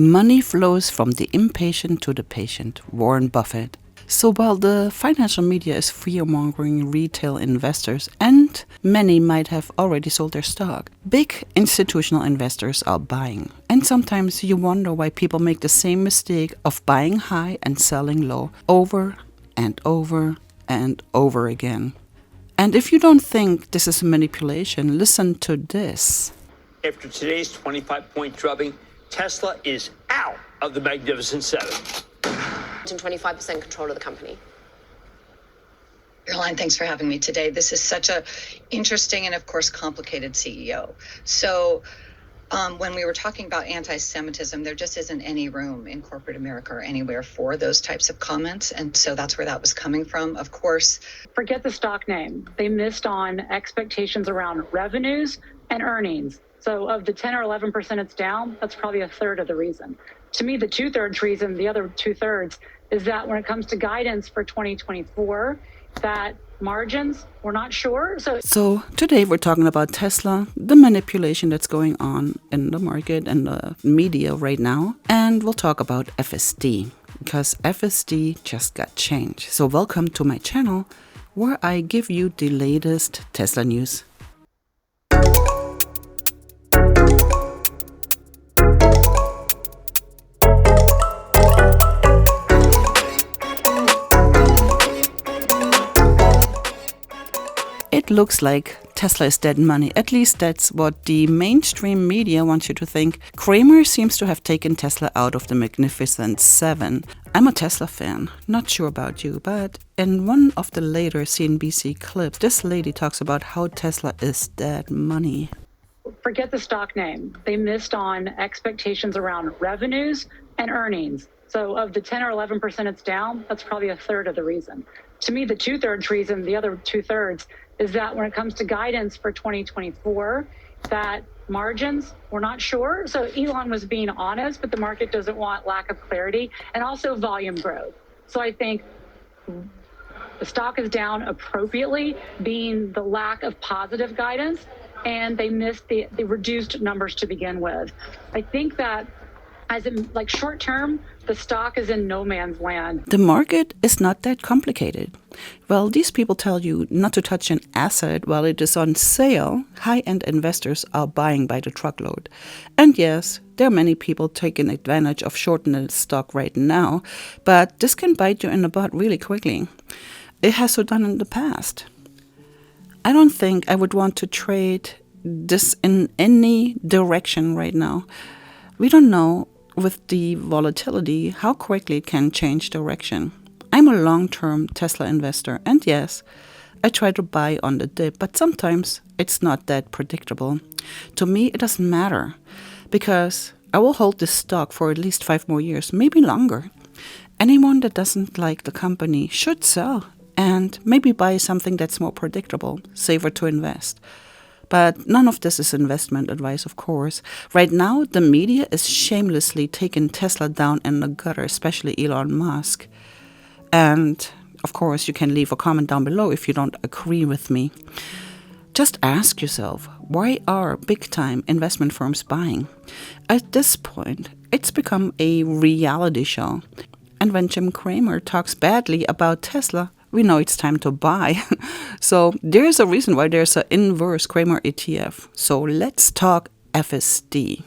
Money flows from the impatient to the patient, Warren Buffett. So while the financial media is fear-mongering retail investors, and many might have already sold their stock, big institutional investors are buying. And sometimes you wonder why people make the same mistake of buying high and selling low over and over and over again. And if you don't think this is manipulation, listen to this. After today's 25-point drubbing, Tesla is out of the Magnificent Seven. And 25% control of the company. Caroline, thanks for having me today. This is such a interesting and, of course, complicated CEO. So when we were talking about anti-Semitism, there just isn't any room in corporate America or anywhere for those types of comments. And so that's where that was coming from. Of course, forget the stock name. They missed on expectations around revenues and earnings. So of the 10 or 11% it's down, that's probably a third of the reason. To me, the 2/3 reason, the other 2/3, is that when it comes to guidance for 2024, that margins, we're not sure. So today we're talking about Tesla, the manipulation that's going on in the market and the media right now. And we'll talk about FSD, because FSD just got changed. So welcome to my channel, where I give you the latest Tesla news. It looks like Tesla is dead money. At least that's what the mainstream media wants you to think. Cramer seems to have taken Tesla out of the Magnificent Seven. I'm a Tesla fan, not sure about you, but in one of the later CNBC clips, this lady talks about how Tesla is dead money. Forget the stock name. They missed on expectations around revenues and earnings. So of the 10 or 11% it's down, that's probably a third of the reason. To me, the 2/3 reason, the other 2/3, is that when it comes to guidance for 2024, that margins, we're not sure. So Elon was being honest, but the market doesn't want lack of clarity, and also volume growth. So I think the stock is down appropriately, being the lack of positive guidance, and they missed the reduced numbers to begin with. I think that as in like short term, the stock is in no man's land. The market is not that complicated. Well, these people tell you not to touch an asset while it is on sale. High-end investors are buying by the truckload. And yes, there are many people taking advantage of shorting the stock right now, but this can bite you in the butt really quickly. It has so done in the past. I don't think I would want to trade this in any direction right now. We don't know with the volatility how quickly it can change direction. I'm a long-term Tesla investor, and yes, I try to buy on the dip, but sometimes it's not that predictable. To me, it doesn't matter, because I will hold this stock for at least 5 more years, maybe longer. Anyone that doesn't like the company should sell and maybe buy something that's more predictable, safer to invest. But none of this is investment advice, of course. Right now, the media is shamelessly taking Tesla down in the gutter, especially Elon Musk. And, of course, you can leave a comment down below if you don't agree with me. Just ask yourself, why are big-time investment firms buying? At this point, it's become a reality show. And when Jim Cramer talks badly about Tesla, we know it's time to buy. So there's a reason why there's an inverse Cramer ETF. So let's talk FSD.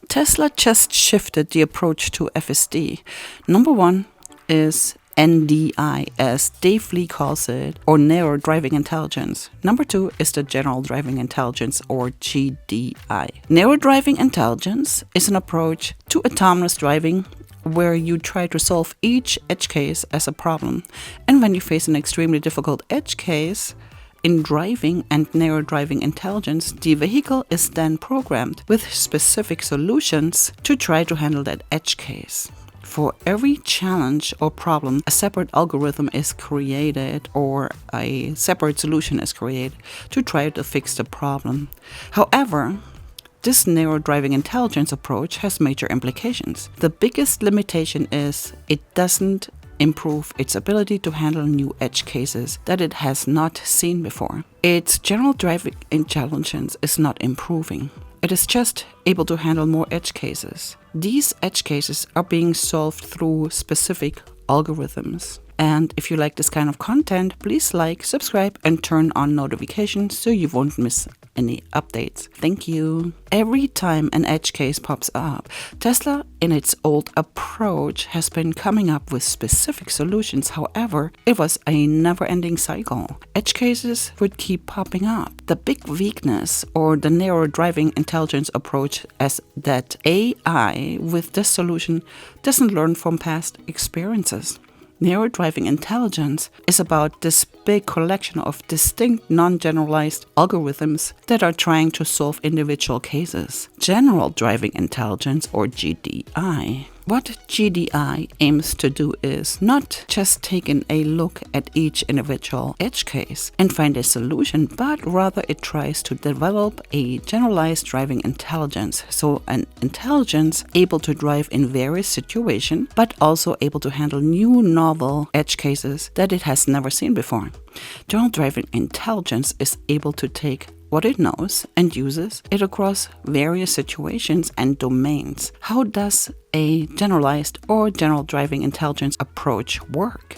Tesla just shifted the approach to FSD. Number one is NDI, as Dave Lee calls it, or Narrow Driving Intelligence. Number 2 is the General Driving Intelligence, or GDI. Narrow Driving Intelligence is an approach to autonomous driving where you try to solve each edge case as a problem. And when you face an extremely difficult edge case in driving and narrow driving intelligence, the vehicle is then programmed with specific solutions to try to handle that edge case. For every challenge or problem, a separate algorithm is created or a separate solution is created to try to fix the problem. However, this narrow driving intelligence approach has major implications. The biggest limitation is it doesn't improve its ability to handle new edge cases that it has not seen before. Its general driving intelligence is not improving. It is just able to handle more edge cases. These edge cases are being solved through specific algorithms. And if you like this kind of content, please like, subscribe, and turn on notifications so you won't miss any updates. Thank you. Every time an edge case pops up, Tesla, in its old approach, has been coming up with specific solutions. However, it was a never-ending cycle. Edge cases would keep popping up. The big weakness, or the narrow driving intelligence approach, is that AI with this solution doesn't learn from past experiences. Narrow driving intelligence is about this big collection of distinct non-generalized algorithms that are trying to solve individual cases. General driving intelligence, or GDI. What GDI aims to do is not just taking a look at each individual edge case and find a solution, but rather it tries to develop a generalized driving intelligence. So an intelligence able to drive in various situations, but also able to handle new novel edge cases that it has never seen before. General driving intelligence is able to take what it knows and uses it across various situations and domains. How does a generalized or general driving intelligence approach work?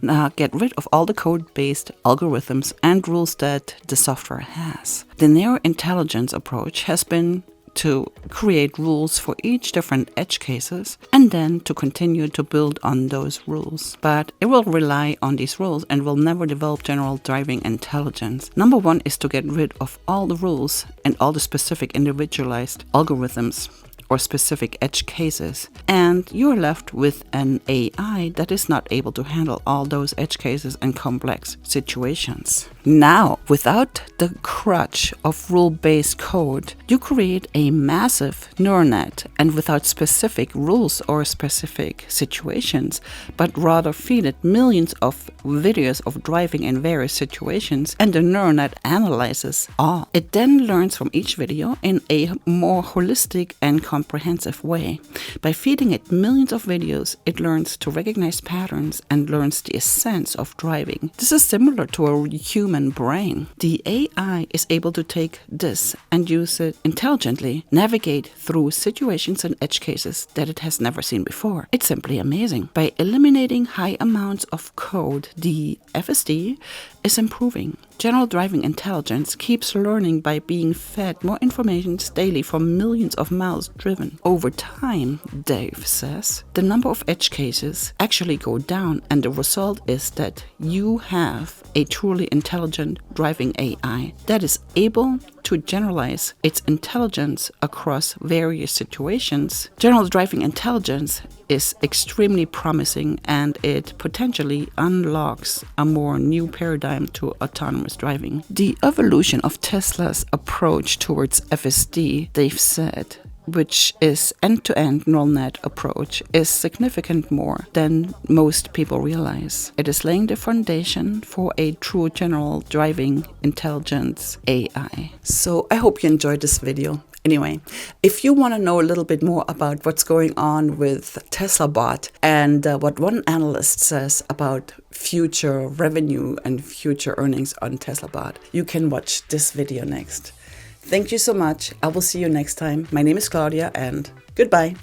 Now, get rid of all the code-based algorithms and rules that the software has. The narrow intelligence approach has been to create rules for each different edge cases and then to continue to build on those rules. But it will rely on these rules and will never develop general driving intelligence. Number one is to get rid of all the rules and all the specific individualized algorithms or specific edge cases, and you're left with an AI that is not able to handle all those edge cases and complex situations. Now, without the crutch of rule-based code, you create a massive neural net, and without specific rules or specific situations, but rather feed it millions of videos of driving in various situations, and the neural net analyzes all. It then learns from each video in a more holistic and comprehensive way. By feeding it millions of videos, it learns to recognize patterns and learns the essence of driving. This is similar to a human brain. The AI is able to take this and use it intelligently, navigate through situations and edge cases that it has never seen before. It's simply amazing. By eliminating high amounts of code, the FSD is improving. General driving intelligence keeps learning by being fed more information daily from millions of miles driven. Over time, Dave says, the number of edge cases actually go down, and the result is that you have a truly intelligent driving AI that is able to generalize its intelligence across various situations. General driving intelligence is extremely promising, and it potentially unlocks a more new paradigm to autonomous driving. The evolution of Tesla's approach towards FSD, they've said, which is end-to-end neural net approach, is significant more than most people realize. It is laying the foundation for a true general driving intelligence AI. So I hope you enjoyed this video. Anyway, if you want to know a little bit more about what's going on with Tesla Bot and what one analyst says about future revenue and future earnings on Tesla Bot, you can watch this video next. Thank you so much. I will see you next time. My name is Claudia, and goodbye.